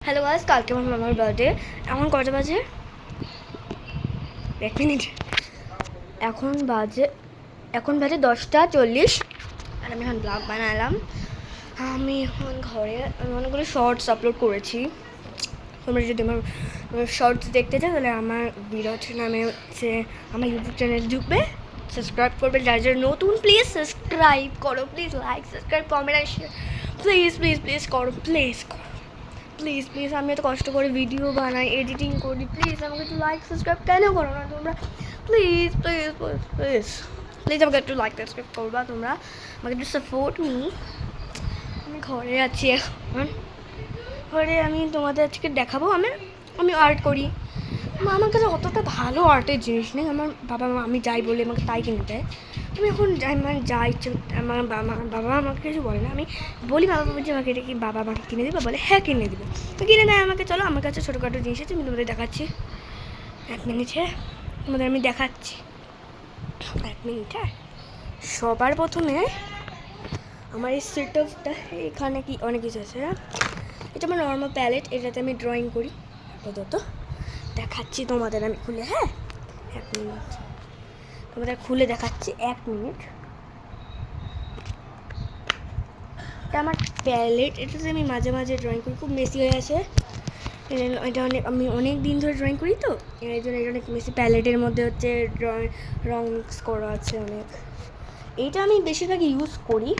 Hello guys, কালকে আমার মামার বার্থডে। এখন কটা বাজে? 1 মিনিট। এখন বাজে 10:40 আর আমি এখন ব্লগ বানালাম। আমি এখন ঘরে অনেকগুলো শর্টস আপলোড করেছি। তোমরা যদি আমার শর্টস দেখতে চাও তাহলে আমার বিরাট নামে হচ্ছে আমার ইউটিউব চ্যানেল ঢুকবে, সাবস্ক্রাইব করবে। যারা যারা নতুন প্লিজ সাবস্ক্রাইব করো, প্লিজ লাইক সাবস্ক্রাইব কমেন্ট আর শেয়ার প্লিজ প্লিজ প্লিজ করো, প্লিজ প্লিজ প্লিজ। আমি এত কষ্ট করে ভিডিও বানাই, এডিটিং করি, প্লিজ আমাকে একটু লাইক সাবস্ক্রাইব কেন করো না তোমরা? Please please please please please আমাকে একটু লাইক সাবস্ক্রাইব করবা তোমরা, আমাকে একটু সাপোর্ট মি। আমি ঘরে আছি এখন। ঘরে আমি তোমাদের আজকে দেখাবো আমি আর্ট করি। আমার কাছে অতটা ভালো আর্টের জিনিস নেই। আমার বাবা মা আমি যাই বলে আমাকে তাই কিনে দেয়। আমি এখন যাই মানে যা ইচ্ছে আমার বাবা আমাকে কিছু বলে না। আমি বলি বাবা যে আমাকে এটা কি, বাবা আমাকে কিনে দেবে? বলে হ্যাঁ কিনে দেবে। তো কিনে দেয় আমাকে। চলো আমার কাছে ছোটোখাটো জিনিস আছে, আমি তোমাদের দেখাচ্ছি 1 মিনিটে। তোমাদের আমি দেখাচ্ছি 1 মিনিটে। সবার প্রথমে আমার এই সেট অফটা, এখানে কি অনেক কিছু আছে। এটা আমার নর্মাল প্যালেট, এটাতে আমি ড্রয়িং করি আপাতত। দেখাচ্ছি তোমাদের আমি খুলে। হ্যাঁ 1 মিনিট তোমাদের খুলে দেখাচ্ছি 1 মিনিট। এটা আমার প্যালেট, এটাতে আমি মাঝে মাঝে ড্রয়িং করি। খুব মেসি হয়ে আছে এটা আমি অনেক দিন ধরে ড্রয়িং করি, তো এই জন্য এটা অনেক মেসি। প্যালেটের মধ্যে হচ্ছে রং মিক্স করা আছে অনেক। এইটা আমি বেশিরভাগ ইউজ করি।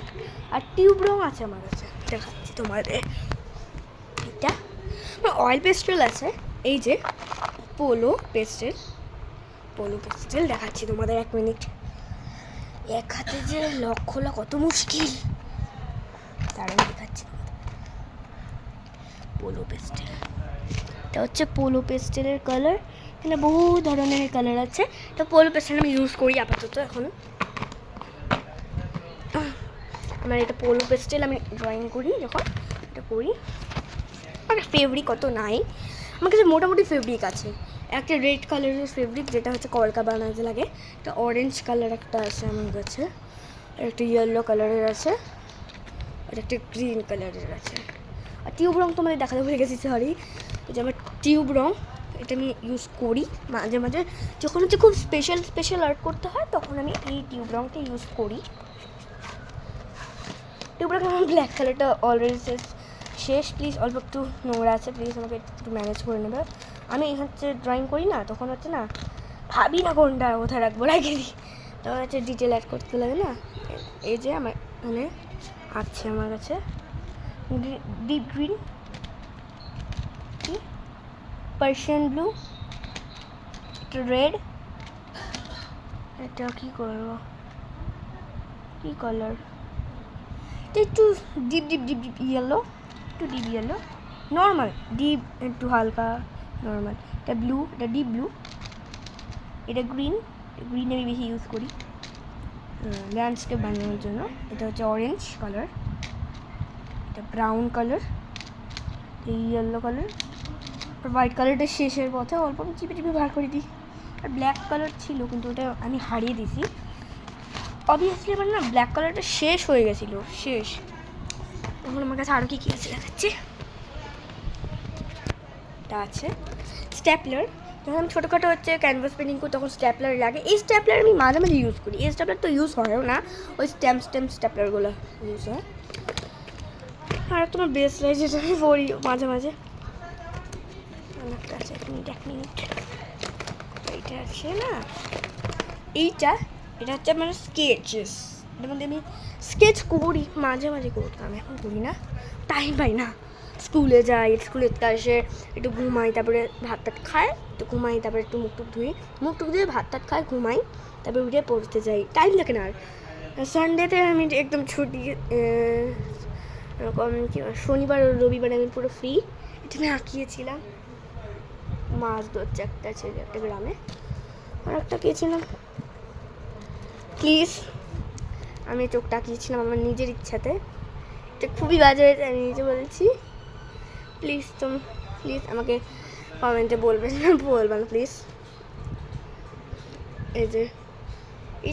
আর টিউব রং আছে আমার কাছে, দেখাচ্ছি তোমাদের। এটা অয়েল পেস্টেল আছে, এই যে পোলো পেস্টেল দেখাচ্ছি তোমাদের 1 মিনিট। এক হাতে যে লক খোলা কত মুশকিল, তার আমি দেখাচ্ছি। পোলো পেস্টেল, এটা হচ্ছে পোলো পেস্টেলের কালার। এখানে বহু ধরনের কালার আছে। তো পোলো পেস্টেল আমি ইউজ করি আপাতত এখন। আমার এটা পোলো পেস্টেল, আমি ড্রয়িং করি যখন এটা করি। আর ফেব্রিক অত নাই আমার কাছে, মোটামুটি ফেব্রিক আছে। একটা রেড কালারের ফেব্রিক যেটা হচ্ছে কলকা বানাতে লাগে, একটা অরেঞ্জ কালার একটা আছে আমার কাছে, আর একটা ইয়েলো কালারের আছে, আর একটা গ্রিন কালারের আছে। আর টিউব রং তোমাদের দেখাতে ভুলে গেছি, সরি। যে আমার টিউব রং, এটা আমি ইউজ করি মাঝে মাঝে। যখন হচ্ছে খুব স্পেশাল আর্ট করতে হয় তখন আমি এই টিউব রংটা ইউজ করি। টিউব রং আমার ব্ল্যাক কালারটা অলরেডি শেষ। প্লিজ অল্প একটু নোংরা আছে, প্লিজ আমাকে একটু ম্যানেজ করে নেবে। আমি হচ্ছে ড্রয়িং করি না, তখন হচ্ছে না ভাবি না কোনটা কোথায় রাখবো, রেখে দিই। তখন হচ্ছে ডিটেল অ্যাড করতে লাগে না। এই যে আমার মানে আছে আমার কাছে ডিপ গ্রিন, পার্সিয়ান ব্লু, একটা রেড, এটা কী করবো, কী কালার, একটু ডিপ ইয়েলো, একটু ডিপ ইয়েলো, নর্মাল ডিপ, একটু হালকা নর্মাল। এটা ব্লু, এটা ডিপ ব্লু, এটা গ্রিন আমি বেশি ইউজ করি ল্যান্ডস্কেপ বানানোর জন্য। এটা হচ্ছে অরেঞ্জ কালার, এটা ব্রাউন কালার, এই ইয়েলো কালার, আর হোয়াইট কালারটা শেষের পথে অল্প আমি চিপে বার করে দিই। আর ব্ল্যাক কালার ছিল কিন্তু ওটা আমি হারিয়ে দিছি অবভিয়াসলি। আমার না ব্ল্যাক কালারটা শেষ হয়ে গেছিলো, শেষ। এখন আমার কাছে আরও কী আছে দেখাচ্ছি। এটা আছে স্ট্যাপলার। যখন আমি ছোটোখাটো হচ্ছে ক্যানভাস পেন্টিং করি তখন স্ট্যাপলার লাগে। এই স্ট্যাপলার আমি মাঝে মাঝে ইউজ করি। এই স্ট্যাপলার তো ইউজ হয়ও না, ওই স্ট্যাপলারগুলো ইউজ হয়। আর তোমার বেস্ট লাইট যেটা আমি পড়ি মাঝে মাঝে অনেকটা আছে। 1 মিনিট এইটা আছে না, এটা হচ্ছে আমার স্কেচেস। এটার মধ্যে আমি স্কেচ করি, মাঝে মাঝে করতাম, এখন করি না, টাইম পাই না। স্কুলে যাই, স্কুলে এসে একটু ঘুমাই, তারপরে ভাত টাত খাই, একটু ঘুমাই, তারপরে একটু মুখ টুক ধুয়ে ভাত টাত খাই, ঘুমাই, তারপরে উঠে পড়তে যাই, টাইম থাকে না। আর সানডেতে আমি একদম ছুটি, এরকম কি শনিবার ও রবিবারে আমি পুরো ফ্রি। এটা আমি আঁকিয়েছিলাম, মাছ ধরছে একটা ছেলে একটা গ্রামে। আর একটা ছিলাম প্লিজ, আমি চোখটা আঁকিয়েছিলাম আমার নিজের ইচ্ছাতে। এটা খুবই বাজে হয়েছে, আমি নিজে বলছি। প্লিজ প্লিজ আমাকে কমেন্টে বলবে না প্লিজ। এই যে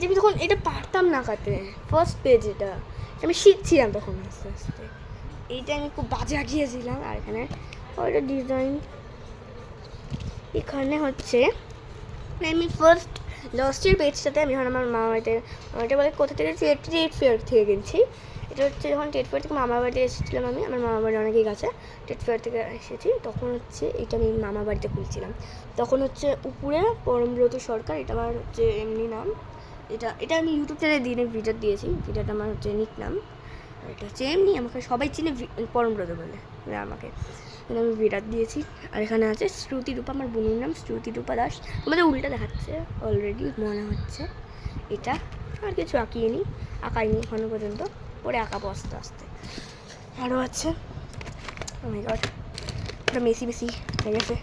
আমি তখন এটা পারতাম না কাটতে, ফার্স্ট পেজ এটা আমি শিখছিলাম তখন আস্তে আস্তে। এইটা আমি খুব বাজে আঁকিয়েছিলাম। আর এখানে আর এটা ডিজাইন এখানে হচ্ছে আমি ফার্স্ট লাস্ট ইয়ার পেজটাতে আমি এখন আমার মামা বাড়িতে এটা বলে কোথা থেকে ট্রেড ফেয়ার থেকে কিনছি। এটা হচ্ছে যখন ট্রেড ফেয়ার থেকে মামা বাড়িতে এসেছিলাম আমি, আমার মামা বাড়ি অনেকেই গেছে, ট্রেড ফেয়ার থেকে এসেছি তখন হচ্ছে এটা আমি মামা বাড়িতে খুলছিলাম। তখন হচ্ছে উপরে পরমব্রত সরকার, এটা আমার হচ্ছে এমনি নাম। এটা আমি ইউটিউব চ্যানেলে দিয়ে ভিডিও দিয়েছি, ভিডিওটা আমার হচ্ছে নিক নাম। এটা হচ্ছে এমনি আমাকে সবাই চিনে পরমব্রত বলে আমাকে, আমি বিরাট দিয়েছি। আর এখানে আছে শ্রুতিরূপা, আমার বোনের নাম শ্রুতিরূপা দাস। তোমাদের উল্টা দেখাচ্ছে অলরেডি মনে হচ্ছে। এটা আর কিছু আঁকিয়ে আঁকাইনি এখনো পর্যন্ত, পরে আঁকাবো আস্তে আস্তে। আরও আছে ও মাই গড, ওটা বেশি হয়ে গেছে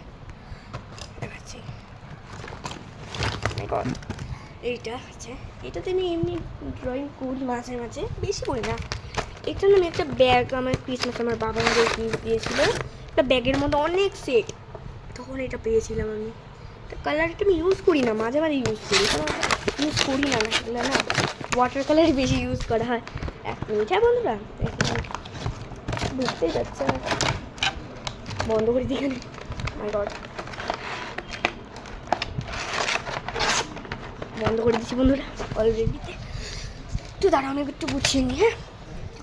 দেখাচ্ছি। এইটা আছে, এটাতে আমি এমনি ড্রয়িং করি মাঝে মাঝে, বেশি করি না। এটা আমি একটা ব্যাগ আমার ক্রিসমাস আমার বাবা আমাকে দিয়েছিল, একটা ব্যাগের মধ্যে অনেক সেট, তখন এটা পেয়েছিলাম আমি। কালারটা আমি ইউজ করি না, মাঝে মাঝে ইউজ করি, ইউজ করি না এগুলো না, ওয়াটার কালার বেশি ইউজ করা হয়। 1 মিনিট হ্যাঁ বন্ধুরা, বুঝতেই যাচ্ছে বন্ধ করে দিই এখানে। মাই গড, বন্ধ করে দিচ্ছি বন্ধুরা অলরেডিতে। একটু দাঁড়াও আমি একটু গুছিয়ে নিই, হ্যাঁ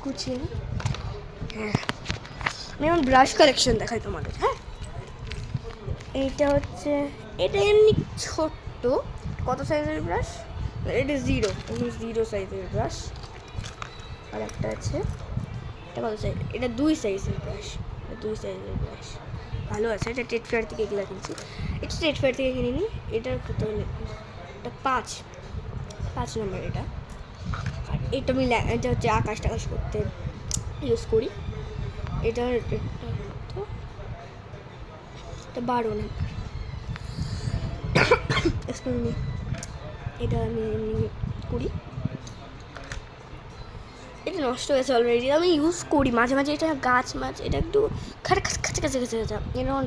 গুছিয়ে নিই। হ্যাঁ আমি আমার ব্রাশ কালেকশন দেখাই তোমাদের। হ্যাঁ এইটা হচ্ছে, এটা এমনি ছোট্ট, কত সাইজের ব্রাশ, এটা 0 সাইজের ব্রাশ। আর একটা আছে, এটা কত সাইজ, এটা 2 সাইজের ব্রাশ, ভালো আছে। এটা ট্রেড ফেয়ার থেকে এগুলো কিনছি, এটা ট্রেড ফেয়ার থেকে কিনিনি। এটার কত, এটা 5 নম্বর এটা। আর এটা আমি এটা হচ্ছে আকাশ টাকাশ করতে ইউজ করি। এটা 12 নম্বর। এটা আমি এমনি করি, এটা নষ্ট হয়েছে অলরেডি, আমি ইউজ করি মাঝে মাঝে। এটা গাছ মাছ, এটা একটু কাছে যেমন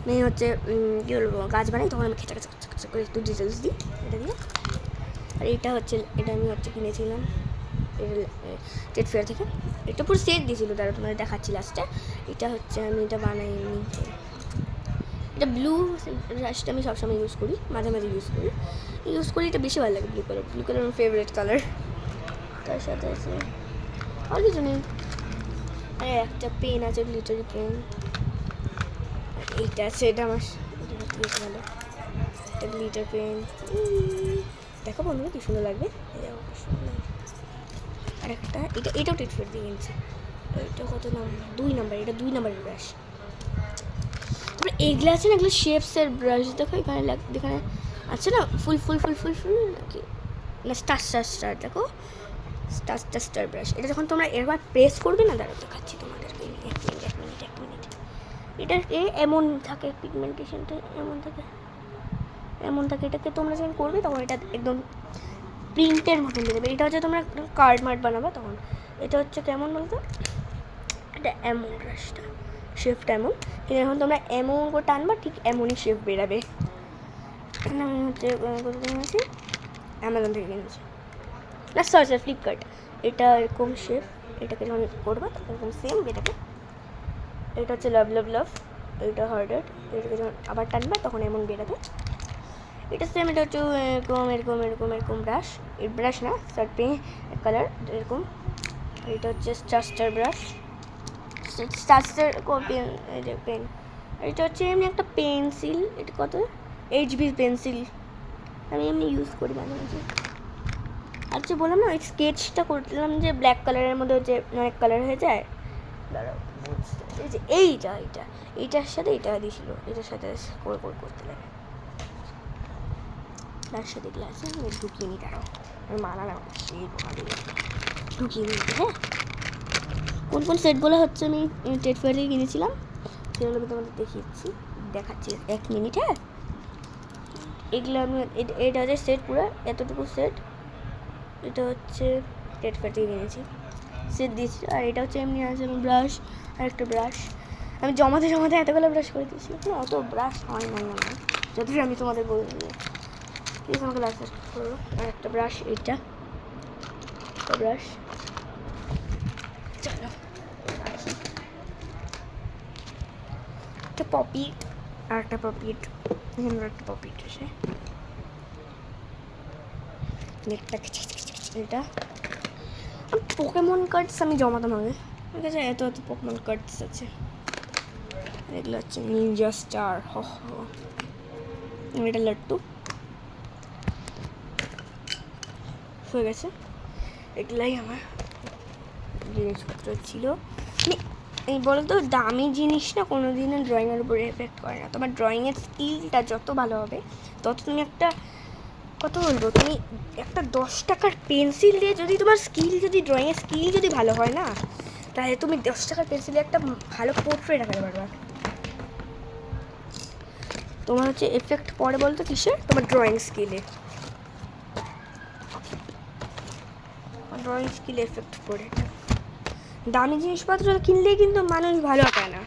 আমি হচ্ছে কী বলবো গাছ বানাই, তখন আমি খেঁচা করে একটু ডিটেলস দিই এটা দিয়ে। আর এটা হচ্ছে, এটা আমি হচ্ছে কিনেছিলাম ট্রেড ফেয়ার থেকে, এটা পুরো সেট দিয়েছিলো, তারা তোমাদের দেখাচ্ছি লাস্টে। এটা হচ্ছে আমি এটা বানাই এমনি, এটা ব্লু ব্রাশটা আমি সবসময় ইউজ করি, মাঝে মাঝে ইউজ করি, এটা বেশি ভালো লাগে। ব্লু কালার আমার ফেভারিট কালার। তার সাথে আছে আর কিছু নেই, আর একটা পেন আছে, গ্লিটারি পেন। এইটা আছে, এটা আমার ভালো, একটা গ্লিটার পেন। দেখো বন্ধুরা কি সুন্দর লাগবে, আর একটা এটাও ট্রেড ফেয়ার দিয়ে কিনছি। এটা কত নম্বর, 2 নম্বর, এটা 2 নম্বরের ব্রাশ। তারপরে এইগুলো আছে না, এগুলো শেপসের ব্রাশ, দেখো এখানে এখানে আছে না ফুল নাকি না স্টার, দেখো স্টার ব্রাশ। এটা যখন তোমরা এবার প্রেস করবে না, দাঁড়াও দেখাচ্ছি তোমাদেরকে, এক মিনিট। এটা এমন থাকে, পিগমেন্টেশনটা এমন থাকে, এটাকে তোমরা যখন করবে তখন এটা একদম প্রিন্টের মতন দিয়ে দেবে। এটা হচ্ছে তোমরা কার্ড মার্ট বানাবে তখন। এটা হচ্ছে কেমন বলতো, এটা এমন ব্রাশটা শেপটা এমন, কিন্তু এখন তোমরা এমন করে টানবা ঠিক এমনই শেপ বেরাবে। আমি হচ্ছে কোথা থেকে কিনেছি, অ্যামাজন থেকে কিনেছি, না সরি ফ্লিপকার্ট। এটা এরকম শেপ, এটাকে যখন করবা এরকম সেম বেরাবে। এটা হচ্ছে লাভ, এটা হার্ডেড, এটাকে যখন আবার টানবা তখন এমন বেরাবে। এটা সেম, এটা হচ্ছে এরকম ব্রাশ, এই ব্রাশ না সার্ট কালার এরকম। এটা হচ্ছে স্টার ব্রাশ, স্টার পেন। এটা হচ্ছে এমনি একটা পেন্সিল, এটা কত HB পেন্সিল, আমি এমনি ইউজ করি মাঝে মাঝে। আর যে বললাম না ওই স্কেচটা করলাম যে ব্ল্যাক কালারের মধ্যে হচ্ছে অনেক কালার হয়ে যায়, এই যে এইটার সাথে এটা দিয়েছিল, এটার সাথে করতে লাগে, তার সাথে গ্লাসে আমি ঢুকিয়ে নিই। তারাও আমি মানা না সেই ঢুকিয়ে নিই। হ্যাঁ কোন সেটগুলো হচ্ছে আমি ট্রেড ফেয়ার থেকে কিনেছিলাম সেগুলো আমি তোমাদের দেখাচ্ছি 1 মিনিট। হ্যাঁ এগুলো আমি, এটা হচ্ছে সেট, পুরো এতটুকু সেট, এটা হচ্ছে ট্রেড ফেয়ার থেকে কিনেছি, সেট দিয়েছি। আর এটা হচ্ছে এমনি আছে ব্রাশ, আর একটা ব্রাশ আমি জমাতে এতগুলো ব্রাশ করে দিয়েছি, অত ব্রাশ হয় না যতটা আমি তোমাদের বলে দিই। প্লিজ আমাকে লাইক করো। আর একটা ব্রাশ, এইটা ব্রাশ, চলো একটা পপিট আর একটা পপিট, এখানে একটা পপিট আছে। এটা পোকেমন কার্ডস আমি জমাতাম আগে, ঠিক আছে? এত এত পোকেমন কার্ডস আছে। এগুলো হচ্ছে নিনজা স্টার, এটা লাট্টু হয়ে গেছে। এগুলাই আমার জিনিসপত্র ছিল। এই বলো তো, দামি জিনিস না কোনো দিনও ড্রয়িংয়ের উপরে এফেক্ট করে না। তোমার ড্রয়িংয়ের স্কিলটা যত ভালো হবে তত তুমি একটা, কত বলবো, তুমি একটা 10 টাকার পেন্সিল দিয়ে যদি তোমার স্কিল, যদি ড্রয়িংয়ের স্কিল যদি ভালো হয় না, তাহলে তুমি 10 টাকার পেন্সিলে একটা ভালো পোর্ট্রেট আঁকাতে পারবা। তোমার হচ্ছে এফেক্ট পড়ে বলতো কিসে? তোমার ড্রয়িং স্কিলে, ড্রয়িং স্কিলে এফেক্ট পড়ে। দামি জিনিসপত্র কিনলেই কিন্তু মানুষ ভালো আঁকায় না।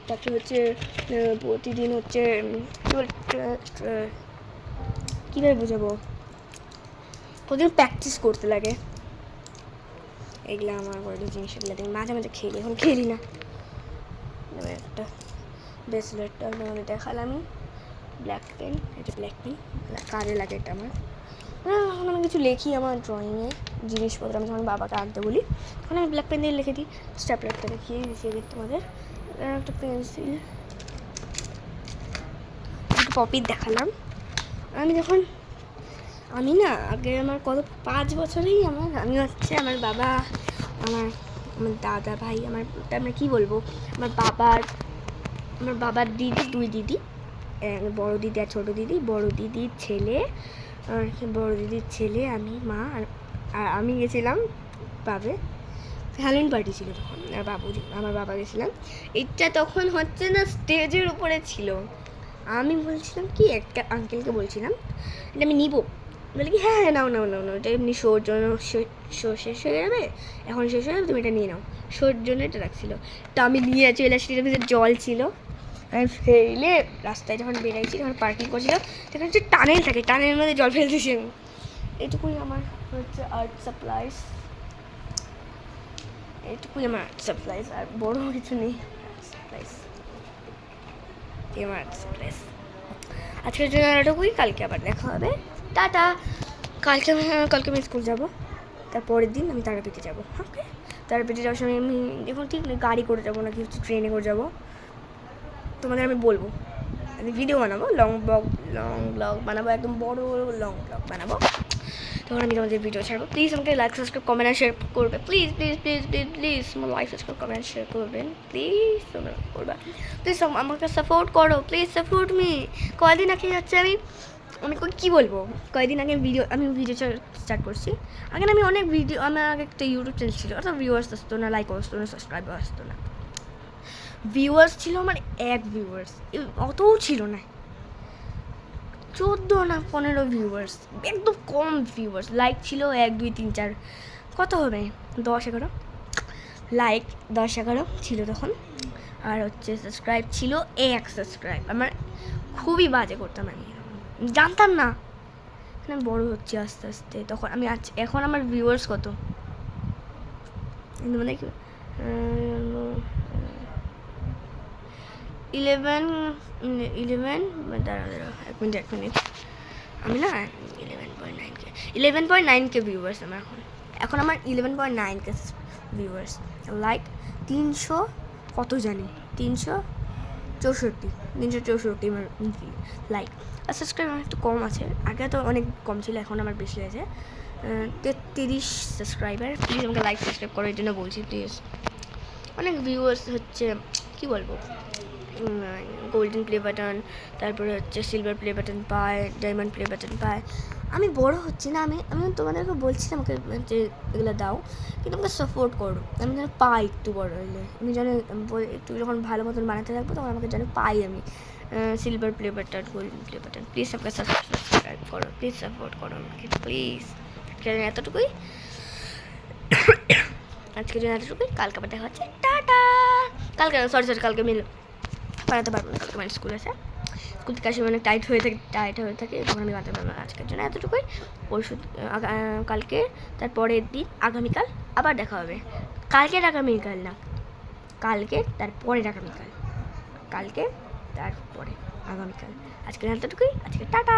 তারপরে হচ্ছে প্রতিদিন হচ্ছে কীভাবে বোঝাবো, প্রতিদিন প্র্যাকটিস করতে লাগে। এগুলো আমার বড় জিনিসগুলো আমি মাঝে মাঝে খেলি, এখন খেলি না। একটা ব্রেসলেটটা তোমাদের দেখালাম, ব্ল্যাক পেন, এটা ব্ল্যাক পেন, কাজে লাগে এটা আমার। এখন আমি কিছু লিখি আমার ড্রয়িংয়ে জিনিসপত্র, আমি যখন বাবাকে আঁকতে বলি তখন আমি ব্ল্যাক পেন দিয়ে লিখে দিই। স্ট্যাপলারটা দেখিয়ে দিই তোমাদের, একটা পেন্সিল, একটা পপিট দেখালাম। আমি না আগে আমার কত 5 বছরেই আমি হচ্ছে আমার বাবা, আমার দাদা ভাই, আমরা কী বলবো, আমার বাবার দিদি, 2 দিদি, বড় দিদি আর ছোটো দিদি, বড় দিদির ছেলে, আমি, মা আর আমি গেছিলাম পাবে। হ্যালোইন পার্টি ছিল তখন, আর আমার বাবা গেছিলাম। এটা তখন হচ্ছে না স্টেজের উপরে ছিল। আমি বলছিলাম কি, একটা আঙ্কেলকে বলছিলাম এটা আমি নিবো, বলে কি হ্যাঁ নাও, এটা এমনি শোর জন্য, শো শেষ হয়ে যাবে, এখন শেষ হয়ে যাবে, তুমি এটা নিয়ে নাও, শোর জন্য এটা রাখছিল। তো আমি নিয়ে চলে আসছি, এটার ভিতরে জল ছিল। আমি ফেলে রাস্তায় যখন বেরাইছি, যখন পার্কিং করছিলাম, সেখানে হচ্ছে টানেল থাকে, টানেলের মধ্যে জল ফেলতেছি আমি। এটুকুই আমার হচ্ছে আর্ট সাপ্লাইস, আর বড় কিছু নেই। আজকের জন্য এটুকুই, কালকে আবার দেখা হবে, টাটা। কালকে আমি স্কুল যাবো, তারপরের দিন আমি তারাপীঠে যাবো। ওকে, তারাপীঠে যাওয়ার সময় আমি এখন ঠিক নেই গাড়ি করে যাবো নাকি হচ্ছে ট্রেনে করে যাবো, তোমাদের আমি বলবো। আমি ভিডিও বানাবো, লং ব্লগ বানাবো, একদম বড় লং ব্লগ বানাবো, তখন আমি তোমাদের ভিডিও ছাড়বো। প্লিজ আমাকে লাইক, সাবস্ক্রাইব, কমেন্ট আর শেয়ার করবে, প্লিজ আমার লাইক, সাবস্ক্রাইব, কমেন্ট শেয়ার করবেন, প্লিজ তোমরা করবা, প্লিজ আমাকে সাপোর্ট করো, প্লিজ সাপোর্ট মি। কয়দিন আগে হচ্ছে আমি কী বলবো, কয়েকদিন আগে আমি ভিডিও স্টার্ট করছি। আগে আমি অনেক ভিডিও, আমার আগে একটা ইউটিউব চ্যানেল ছিল, অত ভিউয়ার্স আসতো না, লাইক আসতো না, সাবস্ক্রাইবার আসতো না। ভিউয়ার্স ছিল আমার 1 ভিউয়ার্স, অতও ছিল না, 14 না 15 ভিউয়ার্স, একদম কম ভিউয়ার্স। লাইক ছিল 1 2 3 4, কত হবে 10-11 লাইক, 10-11 ছিল তখন। আর হচ্ছে সাবস্ক্রাইব ছিল 1 সাবস্ক্রাইব। আমার খুবই বাজে করতাম, আমি জানতাম না, আমি বড় হচ্ছি আস্তে আস্তে। তখন এখন আমার ভিউয়ার্স কত, মানে 11 দাঁড়া 1 মিনিট, আমি না 11.9K ভিউয়ার্স আমার এখন আমার 11.9K ভিউয়ার্স। লাইক 300 কত জানি, 364 আমার লাইক। আর সাবস্ক্রাইব আমার একটু কম আছে, আগে তো অনেক কম ছিল, এখন আমার বেশি হয়েছে, 33 সাবস্ক্রাইবার। প্লিজ আমাকে লাইক সাবস্ক্রাইব করো, এই জন্য বলছি প্লিজ। অনেক ভিউয়ার্স হচ্ছে কী বলবো, গোল্ডেন প্লে বাটন, তারপরে হচ্ছে সিলভার প্লে বাটন পায়, ডায়মন্ড প্লে বাটন পায়। আমি বড় হচ্ছি না, আমি তোমাদেরকে বলছিলাম আমাকে যে এগুলো দাও, কিন্তু আমাকে সাপোর্ট করো, আমি যেন পাই একটু বড় হলে, আমি যেন একটু যখন ভালো মতন বানাতে থাকবো তখন আমাকে যেন পাই আমি silver play button, golden play button. Please আমাকে সাবস্ক্রাইব করো, প্লিজ সাপোর্ট করো আমাকে প্লিজ। এতটুকুই আজকের জন্য, এতটুকুই। কালকে আবার দেখা হচ্ছে, টাটা। কালকে আমি বানাতে পারবো না, কালকে আমার স্কুল আছে, স্কুল থেকে আসে অনেক টাইট হয়ে থাকে, তখন আমি বানাতে পারবো না। আজকের জন্য এতটুকুই। কালকে তারপরের দিন আগামীকাল আবার দেখা হবে। কালকে তারপরের আগামীকাল, কালকে, তারপরে আগামীকাল। আজকে এতটুকুই, আজকে টাটা।